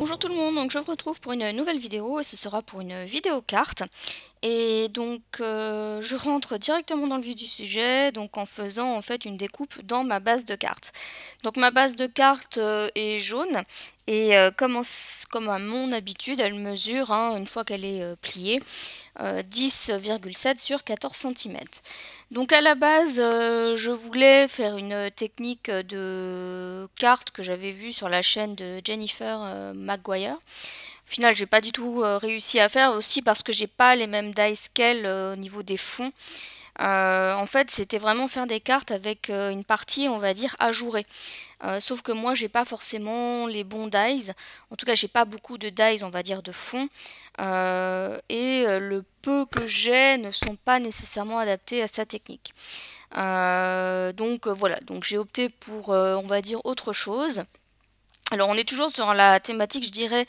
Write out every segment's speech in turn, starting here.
Bonjour tout le monde, donc je vous retrouve pour une nouvelle vidéo et ce sera pour une vidéo carte. Et donc je rentre directement dans le vif du sujet, donc en faisant en fait une découpe dans ma base de cartes. Donc ma base de cartes est jaune et comme à mon habitude, elle mesure, une fois qu'elle est pliée, 10,7 sur 14 cm. Donc à la base, je voulais faire une technique de carte que j'avais vue sur la chaîne de Jennifer Maguire. Au final, j'ai pas du tout réussi à faire, aussi parce que j'ai pas les mêmes dice qu'elle au niveau des fonds. En fait, c'était vraiment faire des cartes avec une partie, on va dire, ajourée. Sauf que moi, j'ai pas forcément les bons dies. En tout cas, j'ai pas beaucoup de dies, on va dire, de fond. Le peu que j'ai ne sont pas nécessairement adaptés à sa technique. Voilà, donc j'ai opté pour, on va dire, autre chose. Alors on est toujours sur la thématique, je dirais,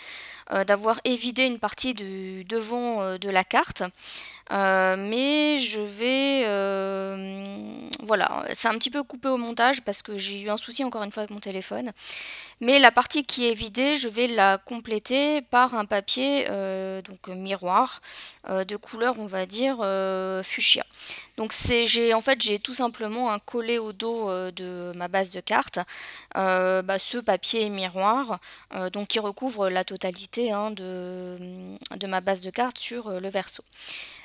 d'avoir évidé une partie du devant de la carte. Mais je vais... voilà, c'est un petit peu coupé au montage parce que j'ai eu un souci encore une fois avec mon téléphone. Mais la partie qui est vidée, je vais la compléter par un papier miroir de couleur, on va dire, fuchsia. Donc j'ai tout simplement un collé au dos de ma base de cartes, ce papier miroir, donc qui recouvre la totalité de ma base de cartes sur le verso.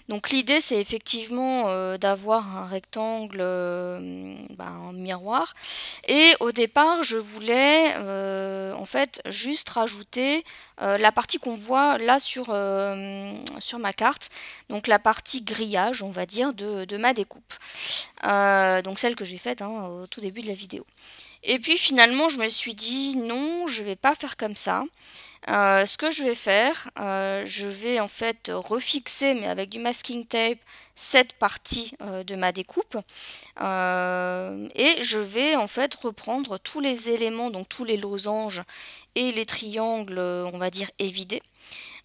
Donc l'idée c'est effectivement d'avoir un rectangle, un miroir. Et au départ je voulais en fait juste rajouter la partie qu'on voit là sur ma carte. Donc la partie grillage on va dire de ma découpe. Donc celle que j'ai faite au tout début de la vidéo. Et puis finalement je me suis dit non, je vais pas faire comme ça. Ce que je vais faire, je vais en fait refixer, mais avec du masking tape, cette partie de ma découpe. Et je vais en fait reprendre tous les éléments, donc tous les losanges et les triangles, on va dire évidés.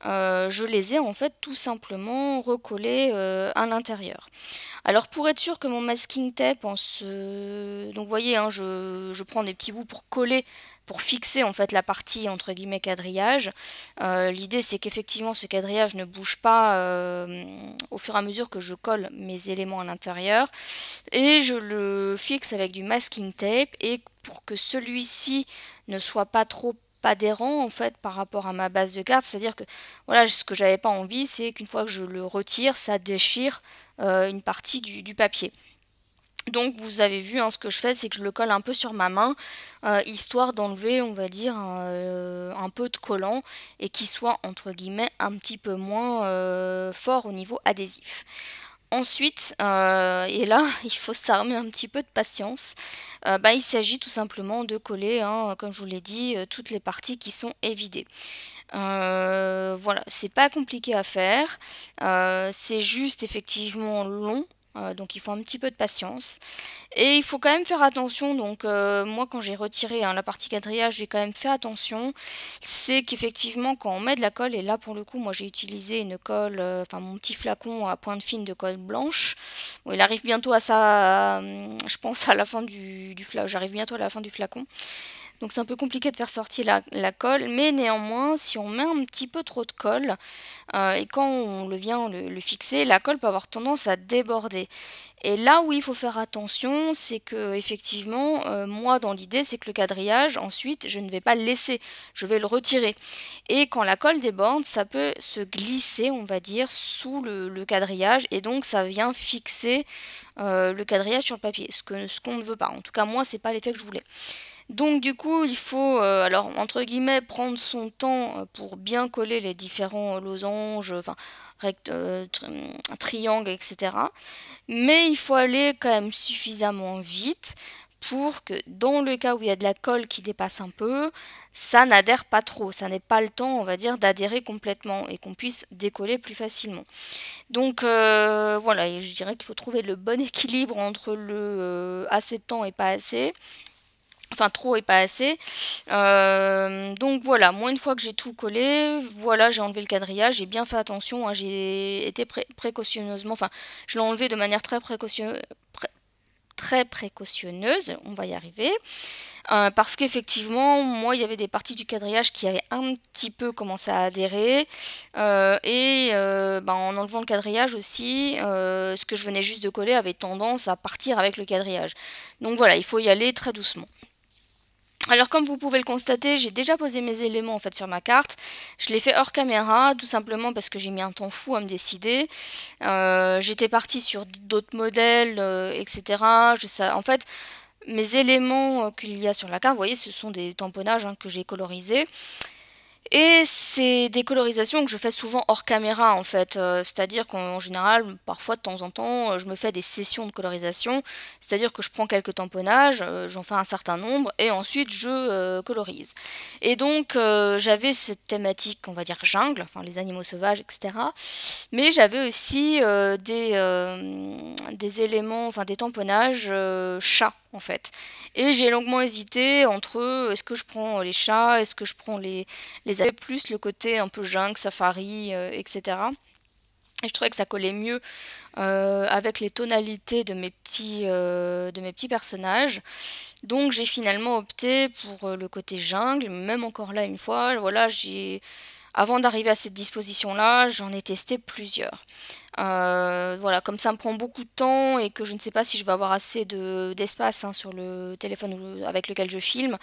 Je les ai en fait tout simplement recollés à l'intérieur. Alors pour être sûr que mon masking tape, donc vous voyez, je prends des petits bouts pour coller, pour fixer en fait la partie entre guillemets quadrillage. L'idée c'est qu'effectivement ce quadrillage ne bouge pas au fur et à mesure que je colle mes éléments à l'intérieur. Et je le fixe avec du masking tape, et pour que celui-ci ne soit pas trop adhérent en fait par rapport à ma base de cartes, c'est-à-dire que voilà, ce que j'avais pas envie c'est qu'une fois que je le retire ça déchire une partie du papier. Donc vous avez vu, ce que je fais c'est que je le colle un peu sur ma main, histoire d'enlever on va dire un peu de collant et qu'il soit entre guillemets un petit peu moins fort au niveau adhésif. Ensuite, et là, il faut s'armer un petit peu de patience. Il s'agit tout simplement de coller, comme je vous l'ai dit, toutes les parties qui sont évidées. Voilà, c'est pas compliqué à faire. C'est juste effectivement long. Donc il faut un petit peu de patience. Et il faut quand même faire attention, donc moi quand j'ai retiré la partie quadrillage, j'ai quand même fait attention, c'est qu'effectivement quand on met de la colle, et là pour le coup moi j'ai utilisé une colle, mon petit flacon à pointe fine de colle blanche. Bon, il arrive bientôt à ça, je pense à la fin du flacon, j'arrive bientôt à la fin du flacon. Donc c'est un peu compliqué de faire sortir la colle, mais néanmoins, si on met un petit peu trop de colle, et quand on vient le fixer, la colle peut avoir tendance à déborder. Et là où il faut faire attention, c'est que effectivement, moi dans l'idée, c'est que le quadrillage, ensuite, je ne vais pas le laisser, je vais le retirer. Et quand la colle déborde, ça peut se glisser, on va dire, sous le quadrillage, et donc ça vient fixer le quadrillage sur le papier, ce qu'on ne veut pas. En tout cas, moi, c'est pas l'effet que je voulais. Donc du coup, il faut, alors entre guillemets, prendre son temps pour bien coller les différents losanges, triangles, etc. Mais il faut aller quand même suffisamment vite pour que dans le cas où il y a de la colle qui dépasse un peu, ça n'adhère pas trop, ça n'ait pas le temps, on va dire, d'adhérer complètement et qu'on puisse décoller plus facilement. Donc voilà, et je dirais qu'il faut trouver le bon équilibre entre le assez de temps et pas assez. Enfin trop et pas assez. Donc voilà, moi une fois que j'ai tout collé, voilà, j'ai enlevé le quadrillage, j'ai bien fait attention, j'ai été précautionneusement, je l'ai enlevé de manière très précautionneuse, on va y arriver. Parce qu'effectivement, moi, il y avait des parties du quadrillage qui avaient un petit peu commencé à adhérer, en enlevant le quadrillage aussi, ce que je venais juste de coller avait tendance à partir avec le quadrillage. Donc voilà, il faut y aller très doucement. Alors comme vous pouvez le constater, j'ai déjà posé mes éléments en fait sur ma carte. Je l'ai fait hors caméra, tout simplement parce que j'ai mis un temps fou à me décider. J'étais partie sur d'autres modèles, etc. En fait, mes éléments qu'il y a sur la carte, vous voyez, ce sont des tamponnages que j'ai colorisés. Et c'est des colorisations que je fais souvent hors caméra en fait, c'est-à-dire qu'en général, parfois de temps en temps, je me fais des sessions de colorisation, c'est-à-dire que je prends quelques tamponnages, j'en fais un certain nombre et ensuite je colorise. Et donc j'avais cette thématique, on va dire jungle, enfin les animaux sauvages, etc. Mais j'avais aussi des éléments, enfin des tamponnages chats en fait. Et j'ai longuement hésité entre est-ce que je prends les chats, est-ce que je prends les abeilles, plus le côté un peu jungle, safari, etc. Et je trouvais que ça collait mieux avec les tonalités de mes petits personnages. Donc j'ai finalement opté pour le côté jungle, même encore là une fois, voilà, avant d'arriver à cette disposition-là, j'en ai testé plusieurs. Voilà, comme ça me prend beaucoup de temps et que je ne sais pas si je vais avoir assez d'espace sur le téléphone avec lequel je filme,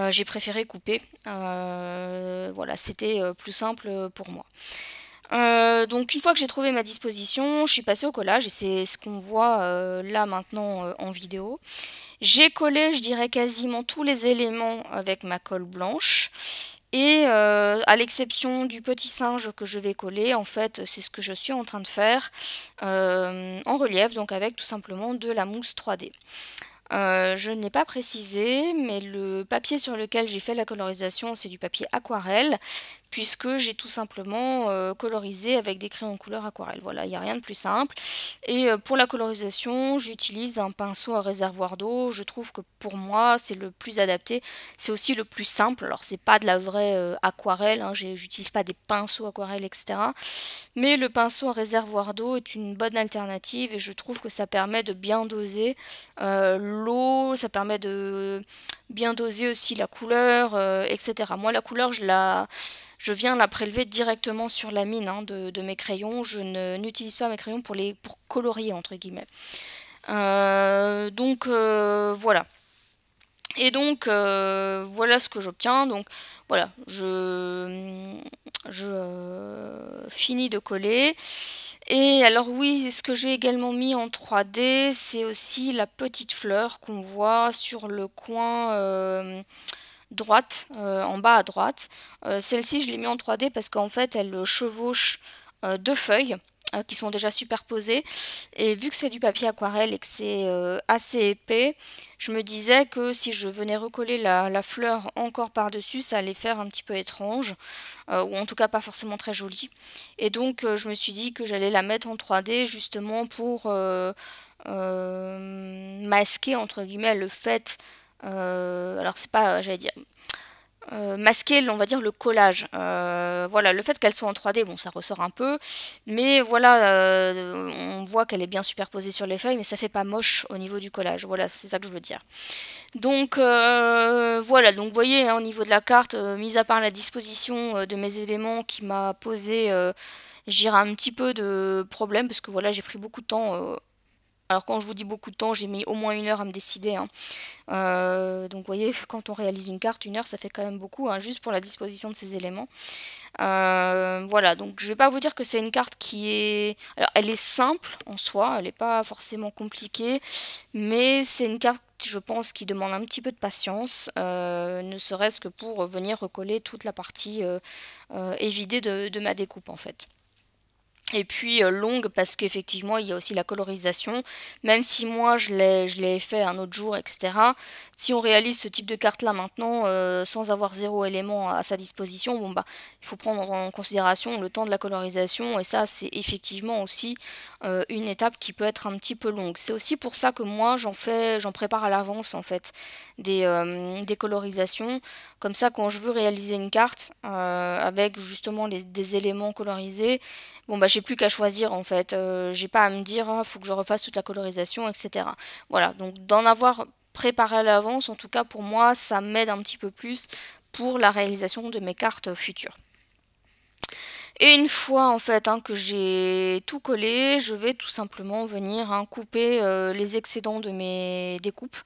j'ai préféré couper. Voilà, c'était plus simple pour moi. Donc une fois que j'ai trouvé ma disposition, je suis passée au collage et c'est ce qu'on voit là maintenant en vidéo. J'ai collé, je dirais, quasiment tous les éléments avec ma colle blanche. Et à l'exception du petit singe que je vais coller, en fait, c'est ce que je suis en train de faire en relief, donc avec tout simplement de la mousse 3D. Je n'ai pas précisé, mais le papier sur lequel j'ai fait la colorisation, c'est du papier aquarelle, puisque j'ai tout simplement colorisé avec des crayons couleur aquarelle. Voilà, il n'y a rien de plus simple. Et pour la colorisation, j'utilise un pinceau à réservoir d'eau. Je trouve que pour moi, c'est le plus adapté. C'est aussi le plus simple. Alors, c'est pas de la vraie aquarelle, j'utilise pas des pinceaux aquarelle, etc. Mais le pinceau à réservoir d'eau est une bonne alternative et je trouve que ça permet de bien doser l'eau, ça permet de bien doser aussi la couleur, etc. Moi, la couleur, je viens la prélever directement sur la mine de mes crayons. Je n'utilise pas mes crayons pour colorier, entre guillemets. Voilà. Et donc, voilà ce que j'obtiens. Donc, voilà, je finis de coller. Et alors oui, ce que j'ai également mis en 3D, c'est aussi la petite fleur qu'on voit sur le coin droite, en bas à droite. Celle-ci, je l'ai mis en 3D parce qu'en fait, elle chevauche deux feuilles qui sont déjà superposées. Et vu que c'est du papier aquarelle et que c'est assez épais, je me disais que si je venais recoller la fleur encore par-dessus, ça allait faire un petit peu étrange, ou en tout cas pas forcément très joli. Et donc je me suis dit que j'allais la mettre en 3D justement pour masquer entre guillemets le fait, alors c'est pas, j'allais dire, masquer, on va dire, le collage. Voilà, le fait qu'elle soit en 3D, bon, ça ressort un peu, mais voilà, on voit qu'elle est bien superposée sur les feuilles, mais ça fait pas moche au niveau du collage. Voilà, c'est ça que je veux dire. Donc voilà, donc vous voyez, au niveau de la carte, mis à part la disposition de mes éléments qui m'a posé, j'irai un petit peu de problème, parce que voilà, j'ai pris beaucoup de temps. Alors quand je vous dis beaucoup de temps, j'ai mis au moins 1 heure à me décider. Donc vous voyez, quand on réalise une carte, 1 heure, ça fait quand même beaucoup, juste pour la disposition de ces éléments. Voilà, donc je vais pas vous dire que c'est une carte qui est... Alors elle est simple en soi, elle n'est pas forcément compliquée, mais c'est une carte, je pense, qui demande un petit peu de patience, ne serait-ce que pour venir recoller toute la partie évidée de ma découpe en fait. Et puis longue parce qu'effectivement il y a aussi la colorisation, même si moi je l'ai fait un autre jour, etc. Si on réalise ce type de carte là maintenant sans avoir 0 élément à sa disposition, bon bah il faut prendre en considération le temps de la colorisation et ça c'est effectivement aussi une étape qui peut être un petit peu longue. C'est aussi pour ça que moi j'en prépare à l'avance en fait des colorisations, comme ça quand je veux réaliser une carte avec justement des éléments colorisés, bon bah j'ai plus qu'à choisir en fait, j'ai pas à me dire faut que je refasse toute la colorisation, etc. Voilà, donc d'en avoir préparer à l'avance, en tout cas pour moi, ça m'aide un petit peu plus pour la réalisation de mes cartes futures. Et une fois en fait que j'ai tout collé, je vais tout simplement venir couper les excédents de mes découpes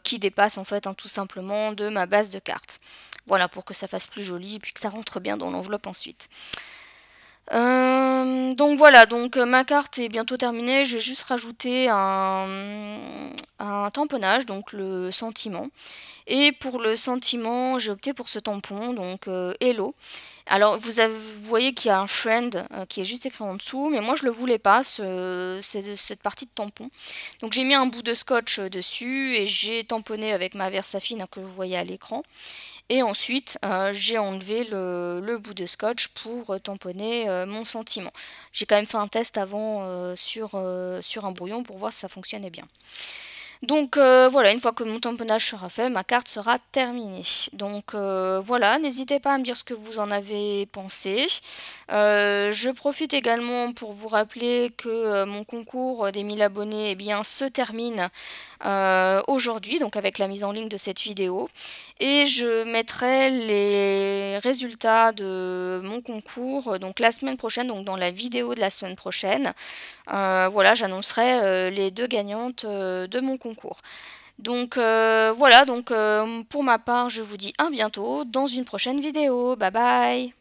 qui dépassent en fait tout simplement de ma base de cartes. Voilà, pour que ça fasse plus joli et puis que ça rentre bien dans l'enveloppe ensuite. Donc voilà, donc ma carte est bientôt terminée, je vais juste rajouter un tamponnage, donc le sentiment. Et pour le sentiment, j'ai opté pour ce tampon, donc Hello. Alors vous voyez qu'il y a un friend qui est juste écrit en dessous, mais moi je le voulais pas, cette partie de tampon. Donc j'ai mis un bout de scotch dessus et j'ai tamponné avec ma Versafine que vous voyez à l'écran. Et ensuite, j'ai enlevé le bout de scotch pour tamponner mon sentiment. J'ai quand même fait un test avant sur un brouillon pour voir si ça fonctionnait bien. Donc voilà, une fois que mon tamponnage sera fait, ma carte sera terminée. Donc voilà, n'hésitez pas à me dire ce que vous en avez pensé. Je profite également pour vous rappeler que mon concours des 1000 abonnés se termine aujourd'hui, donc avec la mise en ligne de cette vidéo. Et je mettrai les résultats de mon concours donc la semaine prochaine, donc dans la vidéo de la semaine prochaine. Voilà, j'annoncerai les 2 gagnantes de mon concours. Donc voilà, donc pour ma part, je vous dis à bientôt dans une prochaine vidéo. Bye bye!